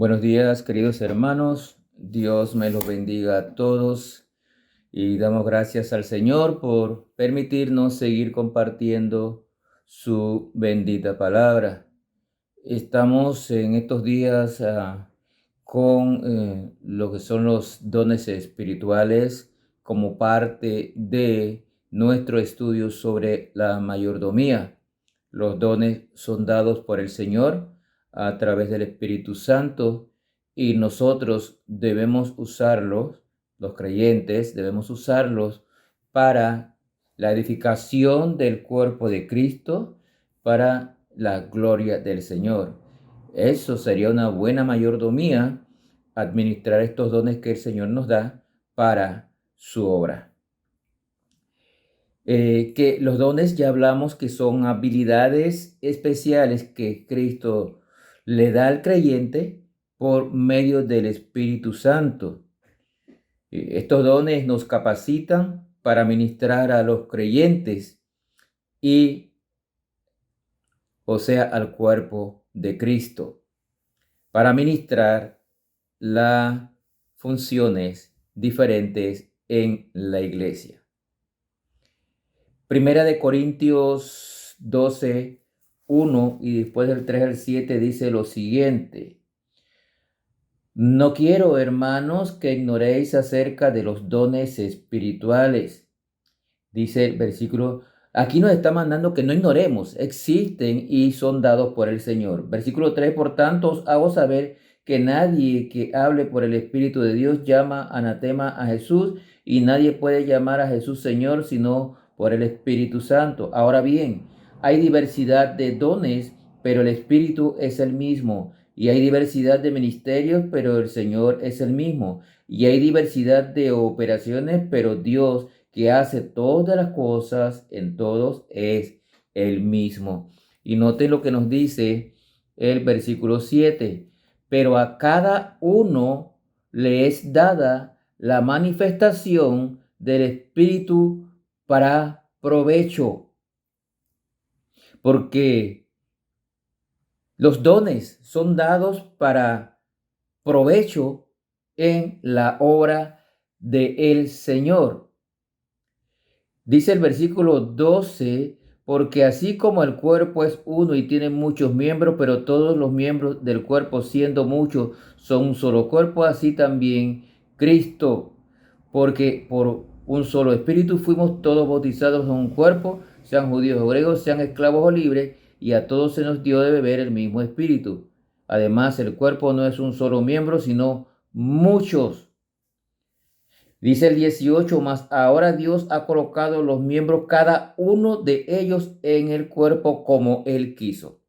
Buenos días, queridos hermanos. Dios me los bendiga a todos y damos gracias al Señor por permitirnos seguir compartiendo su bendita palabra. Estamos en estos días con lo que son los dones espirituales como parte de nuestro estudio sobre la mayordomía. Los dones son dados por el Señor a través del Espíritu Santo y nosotros debemos usarlos, los creyentes debemos usarlos para la edificación del cuerpo de Cristo, para la gloria del Señor. Eso sería una buena mayordomía, administrar estos dones que el Señor nos da para su obra. Que los dones ya hablamos que son habilidades especiales que Cristo le da al creyente por medio del Espíritu Santo. Estos dones nos capacitan para ministrar a los creyentes o sea, al cuerpo de Cristo, para ministrar las funciones diferentes en la iglesia. Primera de Corintios 12, 1 y después del 3 al 7 dice lo siguiente: No quiero, hermanos, que ignoréis acerca de los dones espirituales. Dice el versículo, aquí nos está mandando que no ignoremos, existen y son dados por el Señor. Versículo 3, por tanto os hago saber que nadie que hable por el Espíritu de Dios llama anatema a Jesús, y nadie puede llamar a Jesús Señor sino por el Espíritu Santo. Ahora bien, hay diversidad de dones, pero el Espíritu es el mismo. Y hay diversidad de ministerios, pero el Señor es el mismo. Y hay diversidad de operaciones, pero Dios, que hace todas las cosas en todos, es el mismo. Y noten lo que nos dice el versículo 7. Pero a cada uno le es dada la manifestación del Espíritu para provecho. Porque los dones son dados para provecho en la obra del Señor. Dice el versículo 12, porque así como el cuerpo es uno y tiene muchos miembros, pero todos los miembros del cuerpo, siendo muchos, son un solo cuerpo, así también Cristo. Porque por un solo espíritu fuimos todos bautizados en un cuerpo, sean judíos o griegos, sean esclavos o libres, y a todos se nos dio de beber el mismo espíritu. Además, el cuerpo no es un solo miembro, sino muchos. Dice el 18, mas ahora Dios ha colocado los miembros, cada uno de ellos, en el cuerpo como Él quiso.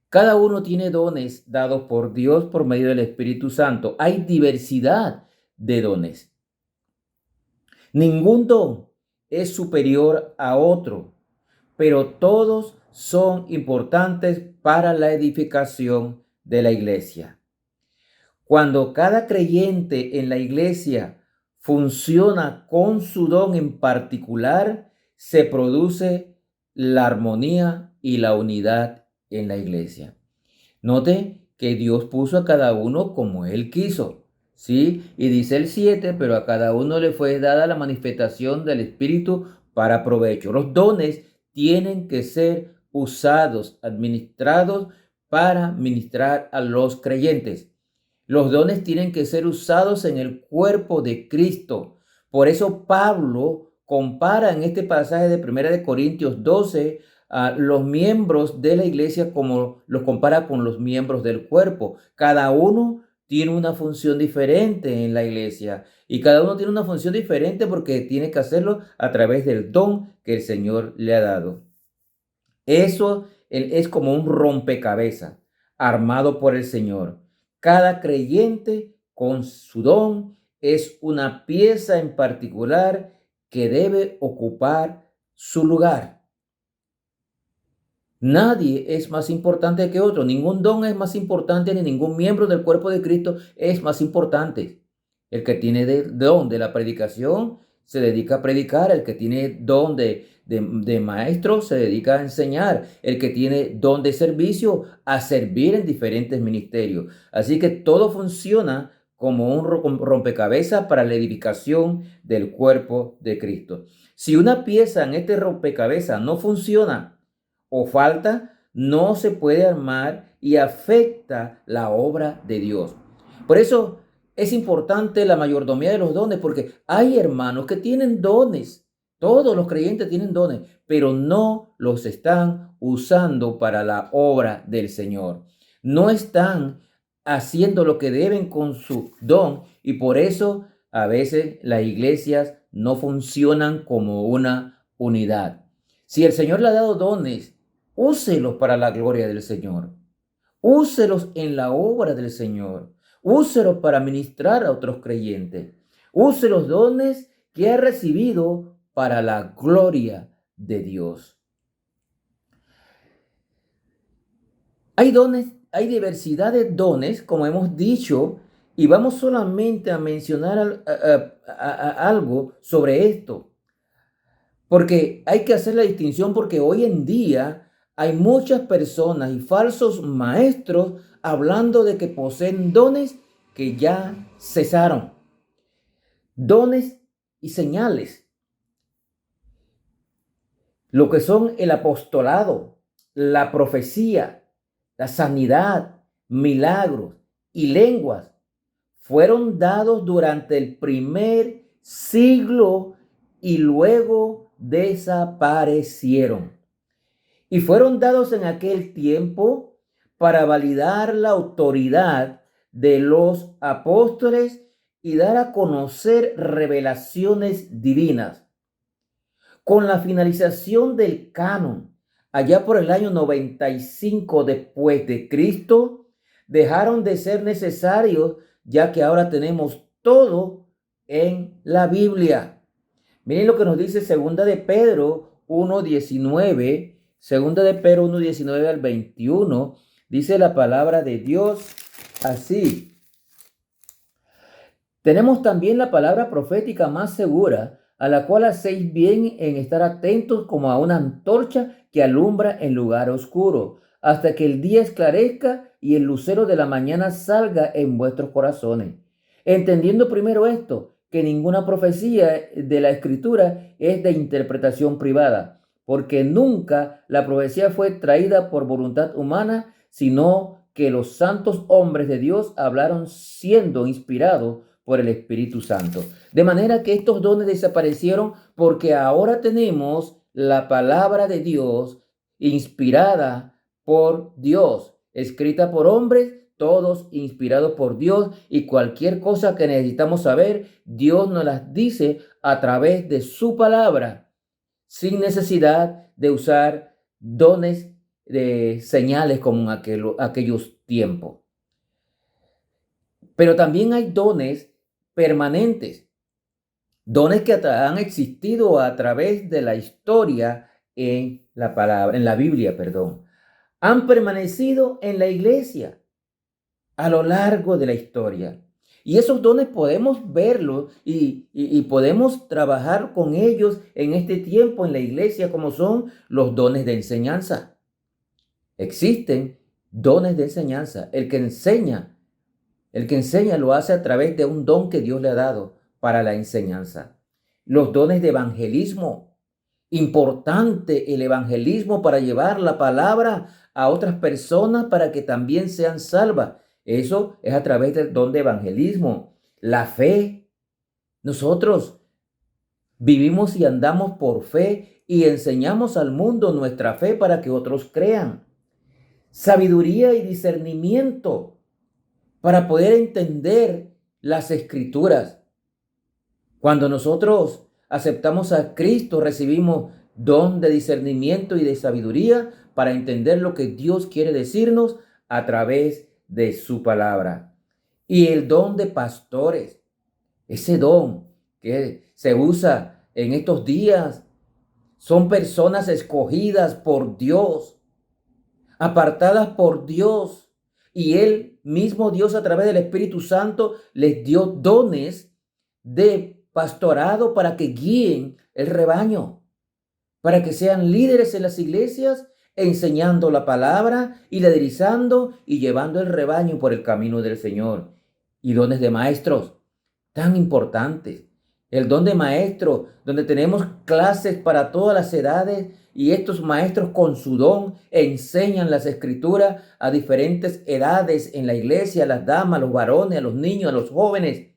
Cada uno tiene dones dados por Dios por medio del Espíritu Santo. Hay diversidad de dones. Ningún don es superior a otro, pero todos son importantes para la edificación de la iglesia. Cuando cada creyente en la iglesia funciona con su don en particular, se produce la armonía y la unidad en la iglesia. Note que Dios puso a cada uno como Él quiso, ¿sí? Y dice el 7, pero a cada uno le fue dada la manifestación del Espíritu para provecho. Los dones tienen que ser usados, administrados para ministrar a los creyentes. Los dones tienen que ser usados en el cuerpo de Cristo. Por eso Pablo compara en este pasaje de 1 de Corintios 12 a los miembros de la iglesia como los compara con los miembros del cuerpo. Cada uno tiene una función diferente en la iglesia y cada uno tiene una función diferente porque tiene que hacerlo a través del don que el Señor le ha dado. Eso es como un rompecabezas armado por el Señor. Cada creyente con su don es una pieza en particular que debe ocupar su lugar. Nadie es más importante que otro. Ningún don es más importante, ni ningún miembro del cuerpo de Cristo es más importante. El que tiene don de la predicación se dedica a predicar. El que tiene don de de maestro se dedica a enseñar. El que tiene don de servicio a servir en diferentes ministerios. Así que todo funciona como un rompecabezas para la edificación del cuerpo de Cristo. Si una pieza en este rompecabezas no funciona o falta, no se puede armar y afecta la obra de Dios. Por eso es importante la mayordomía de los dones, porque hay hermanos que tienen dones. Todos los creyentes tienen dones, pero no los están usando para la obra del Señor. No están haciendo lo que deben con su don, y por eso a veces las iglesias no funcionan como una unidad. Si el Señor le ha dado dones, úselos para la gloria del Señor. Úselos en la obra del Señor. Úselos para ministrar a otros creyentes. Use los dones que ha recibido para la gloria de Dios. Hay dones, hay diversidad de dones, como hemos dicho, y vamos solamente a mencionar algo sobre esto. Porque hay que hacer la distinción, porque hoy en día hay muchas personas y falsos maestros hablando de que poseen dones que ya cesaron. Dones y señales. Lo que son el apostolado, la profecía, la sanidad, milagros y lenguas fueron dados durante el primer siglo y luego desaparecieron. Y fueron dados en aquel tiempo para validar la autoridad de los apóstoles y dar a conocer revelaciones divinas. Con la finalización del canon, allá por el año 95 después de Cristo, dejaron de ser necesarios, ya que ahora tenemos todo en la Biblia. Miren lo que nos dice segunda de Pedro 1:19, segunda de Pedro 1:19 al 21, dice la palabra de Dios así. Tenemos también la palabra profética más segura, a la cual hacéis bien en estar atentos como a una antorcha que alumbra en lugar oscuro, hasta que el día esclarezca y el lucero de la mañana salga en vuestros corazones. Entendiendo primero esto, que ninguna profecía de la Escritura es de interpretación privada, porque nunca la profecía fue traída por voluntad humana, sino que los santos hombres de Dios hablaron siendo inspirados por el Espíritu Santo. De manera que estos dones desaparecieron porque ahora tenemos la palabra de Dios inspirada por Dios, escrita por hombres, todos inspirados por Dios, y cualquier cosa que necesitamos saber, Dios nos las dice a través de su palabra, sin necesidad de usar dones de señales como en aquellos tiempos. Pero también hay dones permanentes, dones que han existido a través de la historia en la Biblia, han permanecido en la iglesia a lo largo de la historia. Y esos dones podemos verlos y podemos trabajar con ellos en este tiempo en la iglesia, como son los dones de enseñanza. Existen dones de enseñanza. El que enseña lo hace a través de un don que Dios le ha dado para la enseñanza. Los dones de evangelismo. Importante el evangelismo para llevar la palabra a otras personas para que también sean salvas. Eso es a través del don de evangelismo. La fe. Nosotros vivimos y andamos por fe y enseñamos al mundo nuestra fe para que otros crean. Sabiduría y discernimiento para poder entender las escrituras. Cuando nosotros aceptamos a Cristo, recibimos don de discernimiento y de sabiduría para entender lo que Dios quiere decirnos a través de su palabra. Y el don de pastores, ese don que se usa en estos días, son personas escogidas por Dios, apartadas por Dios. Y Él mismo, Dios, a través del Espíritu Santo, les dio dones de pastorado para que guíen el rebaño. para que sean líderes en las iglesias, enseñando la palabra y liderizando y llevando el rebaño por el camino del Señor. Y dones de maestros tan importantes. El don de maestro, donde tenemos clases para todas las edades y estos maestros con su don enseñan las escrituras a diferentes edades en la iglesia, a las damas, a los varones, a los niños, a los jóvenes.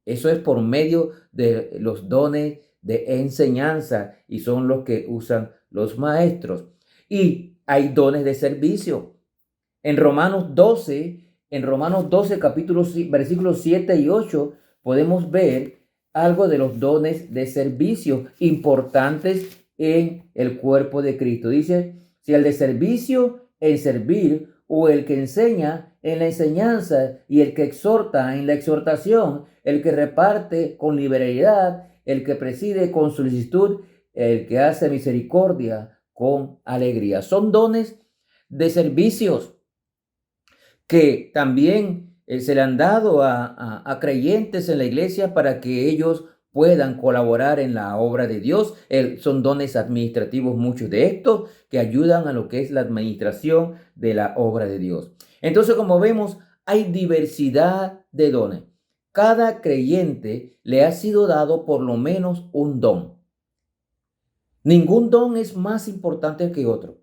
Eso es por medio de los dones de enseñanza y son los que usan los maestros. Y hay dones de servicio. En Romanos 12, versículos 7 y 8, podemos ver algo de los dones de servicio importantes en el cuerpo de Cristo. Dice, si el de servicio en servir, o el que enseña en la enseñanza, y el que exhorta en la exhortación, el que reparte con liberalidad, el que preside con solicitud, el que hace misericordia con alegría. Son dones de servicios que también se le han dado a creyentes en la iglesia para que ellos puedan colaborar en la obra de Dios. Son dones administrativos, muchos de estos, que ayudan a lo que es la administración de la obra de Dios. Entonces, como vemos, hay diversidad de dones. Cada creyente le ha sido dado por lo menos un don. Ningún don es más importante que otro.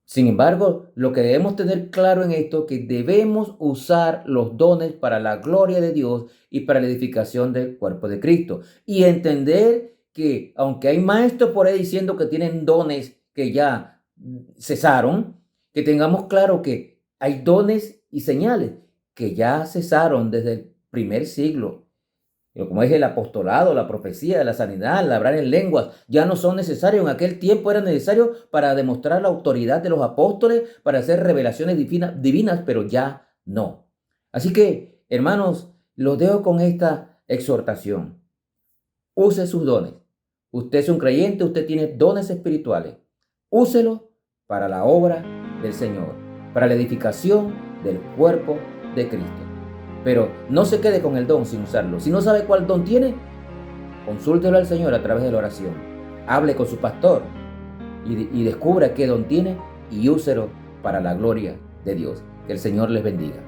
Sin embargo, lo que debemos tener claro en esto es que debemos usar los dones para la gloria de Dios y para la edificación del cuerpo de Cristo. Y entender que aunque hay maestros por ahí diciendo que tienen dones que ya cesaron, que tengamos claro que hay dones y señales que ya cesaron desde el primer siglo. Como es el apostolado, la profecía, la sanidad, el hablar en lenguas, ya no son necesarios. En aquel tiempo eran necesarios para demostrar la autoridad de los apóstoles, para hacer revelaciones divinas, pero ya no. Así que, hermanos, los dejo con esta exhortación. Use sus dones. Usted es un creyente, usted tiene dones espirituales. Úselos para la obra del Señor, para la edificación del cuerpo de Cristo. Pero no se quede con el don sin usarlo. Si no sabe cuál don tiene, consúltelo al Señor a través de la oración. Hable con su pastor y descubra qué don tiene y úselo para la gloria de Dios. Que el Señor les bendiga.